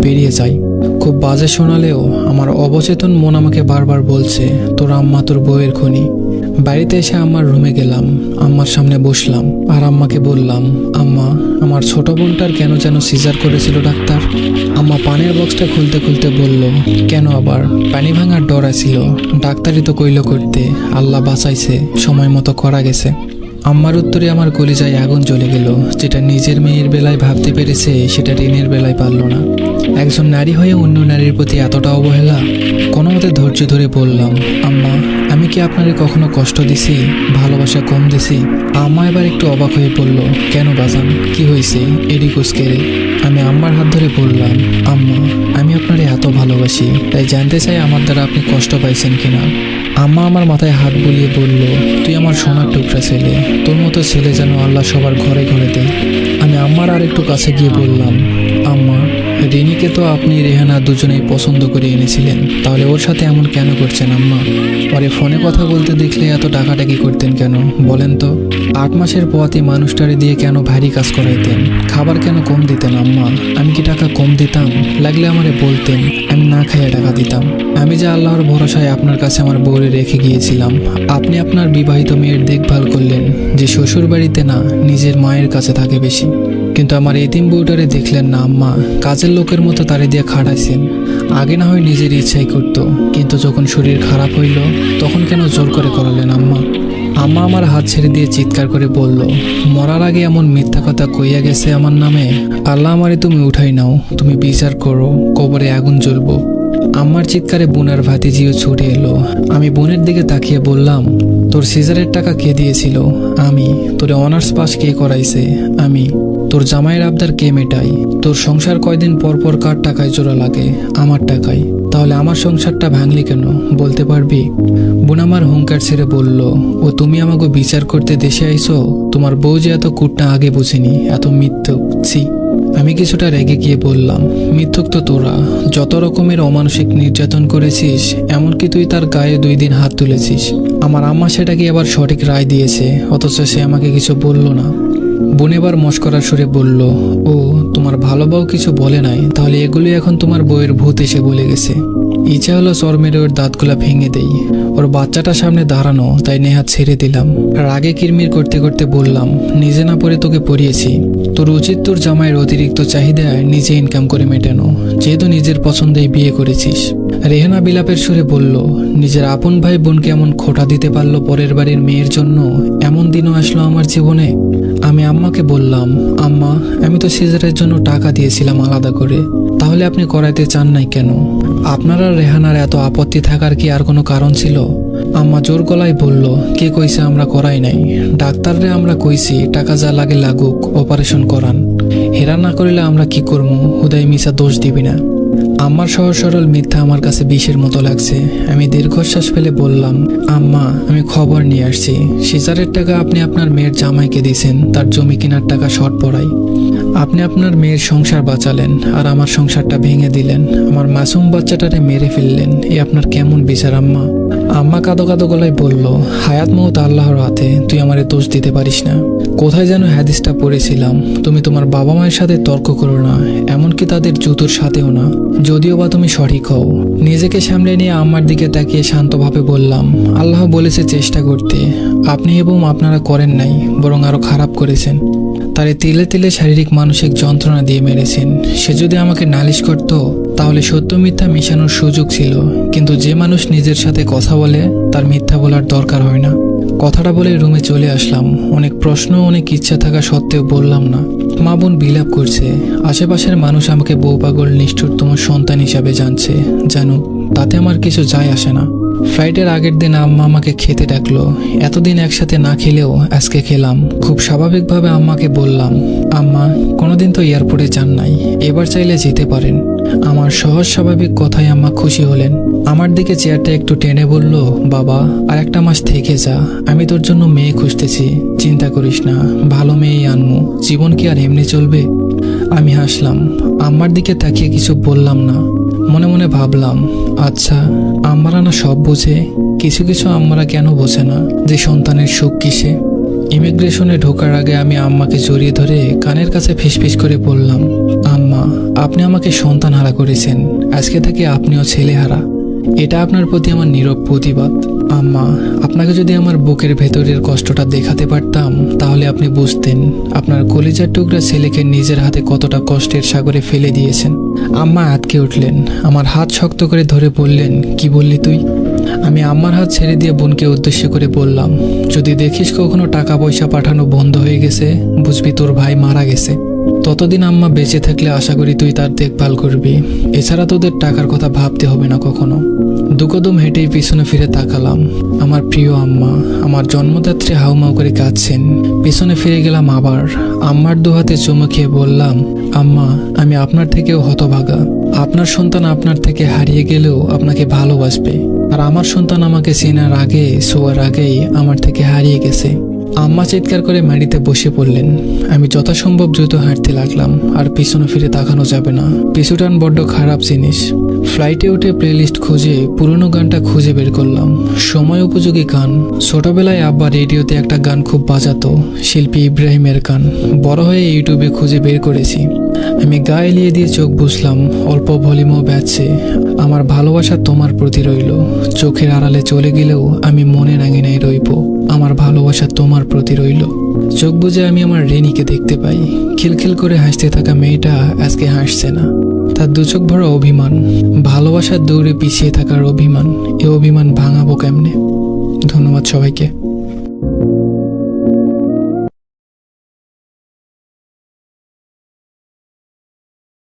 বেরিয়ে যাই। খুব বাজে শোনালেও আমার অবচেতন মন আমাকে বারবার বলছে, তোর আম্মা তোর বউয়ের খুনি। বাড়িতে এসে আম্মার রুমে গেলাম, আম্মার সামনে বসলাম আর আম্মাকে বললাম, আম্মা আমার ছোট বোনটার কেন যেন সিজার করেছিল ডাক্তার। আম্মা পানির বক্সটা খুলতে খুলতে বলল, কেন আবার? পানি ভাঙার ডর ছিল, ডাক্তারই তো কইল করতে, আল্লাহ বাঁচাইছে, সময় মতো করা গেছে। আম্মার উত্তরে আমার কলিজায় আগুন জ্বলে গেল। যেটা নিজের মেয়ের বেলায় ভাবতে পেরেছে সেটা ঋণের বেলায় পারল না। একজন নারী হয়ে অন্য নারীর প্রতি এতটা অবহেলা। কোনো মতে ধৈর্য ধরে বললাম, আম্মা আমি কি আপনারে কখনো কষ্ট দিছি, ভালোবাসা কম দিছি? আম্মা এবার একটু অবাক হয়ে বলল, কেন বাজান, কি হয়েছে? এডি কুচকেরে। আমি আম্মার হাত ধরে বললাম, আম্মা আমি আপনারে এত ভালোবাসি, তাই জানতে চাই আমার দ্বারা আপনি কষ্ট পাইছেন কিনা। আম্মা আমার মাথায় হাত বুলিয়ে বলল, তুই আমার সোনার টুকরা ছেলে, তোর মতো ছেলে যেন আল্লাহ সবার ঘরে ঘরে দেয়। আমি আম্মার আর একটু কাছে গিয়ে বললাম, আম্মা রিনিকে তো আপনি রেহানা দুজনেই পছন্দ করে এনেছিলেন, তাহলে ওর সাথে এমন কেন করছেন আম্মা? পরে ফোনে কথা বলতে দেখলে এত ডাকাডাকি করতেন কেন বলেন তো? 8 মাসের পোয়াতি মানুষটারে দিয়ে কেন ভারী কাজ করাইতেন? খাবার কেন কম দিতেন আম্মা? আমি কি টাকা কম দিতাম? লাগলে আমারে বলতেন, আমি না খাইয়ে টাকা দিতাম। আমি যে আল্লাহর ভরসায় আপনার কাছে আমার বউরে রেখে গিয়েছিলাম, আপনি আপনার বিবাহিত মেয়ের দেখভাল করলেন, যে শ্বশুর বাড়িতে না নিজের মায়ের কাছে থাকে বেশি। কিন্তু আমার এতিম বউটারে দেখলেন না আম্মা, কাজের লোকের মতো তারে দিয়ে খাটাইছেন। আগে না হয় নিজের ইচ্ছাই করতো, কিন্তু যখন শরীর খারাপ হইল তখন কেন জোর করে করালেন আম্মা? আম্মা আমার হাত ছেড়ে দিয়ে চিৎকার করে বলল, মরার আগে এমন মিথ্যা কথা কইয়া গেছে আমার নামে, আল্লাহ আমারে তুমি উঠাই নাও, তুমি বিচার করো, কবরে আগুন জ্বলবো। আম্মার চিৎকারে বোনার ভাতিজিও ছুটে এলো। আমি বোনের দিকে তাকিয়ে বললাম, তোর সিজারের টাকা কে দিয়েছিল? আমি। তোরে অনার্স পাস কে করাইছে? আমি। তোর জামাইয়ের আবদার কে মেটাই? তোর সংসার কয়দিন পর পর কার টাকায় জোড়া লাগে? আমার টাকায়। তাহলে আমার সংসারটা ভাঙলি কেন বলতে পারবি? বোন আমার হুঙ্কার ছেড়ে বলল, ও তুমি আমাকে বিচার করতে দেশে আইছো? তোমার বউ যে এত কুটনা আগে বুঝিনি, এত মিথ্যুক, ছি। আমি কিছুটা রেগে গিয়ে বললাম, মিথ্যুক তো তোরা, যত রকমের অমানসিক নির্যাতন করেছিস, এমনকি তুই তার গায়ে 2 দিন হাত তুলেছিস। আমার আম্মা সেটাকে আবার সঠিক রায় দিয়েছে, অথচ সে আমাকে কিছু বলল না। বোন এবার মস্করার সুরে বলল, ও তোমার ভালো বউ কিছু বলে নাই, তাহলে এগুলি এখন তোমার বউয়ের ভূত এসে বলে গেছে। ইচ্ছা হলো চর মেরে ওর দাঁতগুলা ভেঙে দেই। ওর বাচ্চাটা সামনে দাঁড়ানো, তাই নেহাত ছেড়ে দিলাম। রাগে কিরমির করতে করতে বললাম, নিজে না পড়ে তোকে পড়িয়েছি। তোর উচিত তোর জামাইয়ের অতিরিক্ত চাহিদায় নিজে ইনকাম করে মেটানো, যেহেতু নিজের পছন্দেই বিয়ে করেছিস। রেহানা বিলাপের সুরে বলল, নিজের আপন ভাই বোনকে এমন খোঁটা দিতে পারলো পরের বাড়ির মেয়ের জন্য? এমন দিনও আসলো আমার জীবনে। আমি আম্মাকে বললাম, আম্মা আমি তো সিজারের জন্য টাকা দিয়েছিলাম আলাদা করে, তাহলে আপনি করাইতে চান নাই কেন? আপনারা রেহানার এত আপত্তি থাকার কি আর কোনো কারণ ছিল? আম্মা জোর গলায় বলল, কে কইছে আমরা করাই নাই? ডাক্তাররে আমরা কইছি টাকা যা লাগে লাগুক, অপারেশন করান। হেরা না করিলে আমরা কি করবো? হুদাই মিশা দোষ দিবি না। আম্মার সহজ সরল মিথ্যা আমার কাছে বিষের মতো লাগছে। আমি দীর্ঘশ্বাস ফেলে বললাম, আম্মা আমি খবর নিয়ে আসছি, সিজারের টাকা আপনি আপনার মেয়ের জামাইকে দিয়েছেন তার জমি কেনার টাকা শর্ট পড়াই। আপনি আপনার মেয়ের সংসার বাঁচালেন আর আমার সংসারটা ভেঙে দিলেন, আমার মাসুম বাচ্চাটারে মেরে ফেললেন। এ আপনার কেমন বিচার আম্মা? আম্মা কাঁদো কাঁদো গলায় বলল, হায়াত মৌত আল্লাহর হাতে, তুই আমারে দোষ দিতে পারিস না। কোথায় যেন হাদিসটা পড়েছিলাম, তুমি তোমার বাবা মায়ের সাথে তর্ক করো না, এমনকি তাদের জুতোর সাথেও না, যদিও বা তুমি সঠিক হও। নিজেকে সামলে নিয়ে আম্মার দিকে তাকিয়ে শান্তভাবে বললাম, আল্লাহ বলেছে চেষ্টা করতে, আপনি এবং আপনারা করেন নাই, বরং আরো খারাপ করেছেন। তারে তিলে তিলে শারীরিক মানসিক যন্ত্রণা দিয়ে মেরেছেন। সে যদি আমাকে নালিশ করত তাহলে সত্য মিথ্যা মিশানোর সুযোগ ছিল, কিন্তু যে মানুষ নিজের সাথে কথা বলে তার মিথ্যা বলার দরকার হয় না। কথাটা বলে রুমে চলে আসলাম। অনেক প্রশ্ন অনেক ইচ্ছা থাকা সত্ত্বেও বললাম না। মা বোন বিলাপ করছে, আশেপাশের মানুষ আমাকে বউ পাগল নিষ্ঠুরতম সন্তান হিসাবে জানছে, জানো তাতে আমার কিছু যায় আসে না। ফ্লাইটের আগের দিন আম্মা আমাকে খেতে ডাকলো। এতদিন একসাথে না খেলেও আজকে খেলাম। খুব স্বাভাবিকভাবে আম্মাকে বললাম, আম্মা কোনোদিন তো এয়ারপোর্টে যান নাই, এবার চাইলে যেতে পারেন। আমার সহজ স্বাভাবিক কথায় আম্মা খুশি হলেন। আমার দিকে চেয়ারটা একটু টেনে বলল, বাবা আর একটা মাস থেকে যা, আমি তোর জন্য মেয়ে খুঁজতেছি, চিন্তা করিস না, ভালো মেয়েই আনমু, জীবন কি আর এমনি চলবে? আমি হাসলাম, আম্মার দিকে তাকিয়ে কিছু বললাম না। মনে মনে ভাবলাম, আচ্ছা আম্মারা না সব বোঝে, কিছু কিছু আম্মারা কেন বোঝে না যে সন্তানের সুখ কিসে? ইমিগ্রেশনে ঢোকার আগে আমি আম্মাকে জড়িয়ে ধরে কানের কাছে ফিসফিস করে বললাম, আম্মা, আপনি আমাকে সন্তান হারা করেছেন, আজকে থেকে আপনিও ছেলেহারা। এটা আপনার প্রতি আমার নীরব প্রতিবাদ। আম্মা, আপনাকে যদি আমার বুকের ভেতরের কষ্টটা দেখাতে পারতাম তাহলে আপনি বুঝতেন আপনার কলিজার টুকরা ছেলেকে নিজের হাতে কতটা কষ্টের সাগরে ফেলে দিয়েছেন। আম্মা আটকে উঠলেন, আমার হাত শক্ত করে ধরে বললেন, কি বললি তুই? আমি আম্মার হাত ছেড়ে দিয়ে বোনকে উদ্দেশ্য করে বললাম, যদি দেখিস কখনো টাকা পয়সা পাঠানো বন্ধ হয়ে গেছে, বুঝবি তোর ভাই মারা গেছে। ততদিন আম্মা বেঁচে থাকলে আশা করি তুই তার দেখভাল করবি, এছাড়া তোদের টাকার কথা ভাবতে হবে না কখনো। দুকদম হেঁটেই পিছনে ফিরে তাকালাম। আমার প্রিয় আম্মা আমার জন্মদাত্রী হাউমাউ করে কাঁদছেন। পিছনে ফিরে গেলাম আবার। আম্মার দুহাতে চুমু খেয়ে বললাম, আম্মা, আমি আপনার থেকেও হতভাগা। আপনার সন্তান আপনার থেকে হারিয়ে গেলেও আপনাকে ভালোবাসবে, আর আমার সন্তান আমাকে চেনার আগে শোয়ার আগেই আমার থেকে হারিয়ে গেছে। আম্মা চিৎকার করে মাটিতে বসে পড়লেন। আমি যথাসম্ভব দ্রুত হাঁটতে লাগলাম। আর পিছনে ফিরে তাকানো যাবে না, পিছুটান বড্ড খারাপ জিনিস। ফ্লাইটে উঠে প্লেলিস্ট খুঁজে পুরনো গানটা খুঁজে বের করলাম, সময় উপযোগী গান। ছোটবেলায় আব্বা রেডিওতে একটা গান খুব বাজাতো, শিল্পী ইব্রাহিমের গান। বড় হয়ে ইউটিউবে খুঁজে বের করেছি। আমি গা এলিয়ে দিয়ে চোখ বুঝলাম, অল্প ভলিউমও বাজছে। আমার ভালোবাসা তোমার প্রতি রইল, চোখের আড়ালে চলে গেলেও আমি মনের আঙিনায় রইব। আমার ভালোবাসা তোমার প্রতি রইল। চোখ বুজে আমি আমার রেনিকে দেখতে পাই। খিলখিল করে হাসতে থাকা মেয়েটা আজকে হাসছে না, তার দু চোখ ভরা অভিমান, ভালোবাসার দৌড়ে পিছিয়ে থাকার অভিমান। এ অভিমান ভাঙাবো কেমনে? ধন্যবাদ সবাইকে।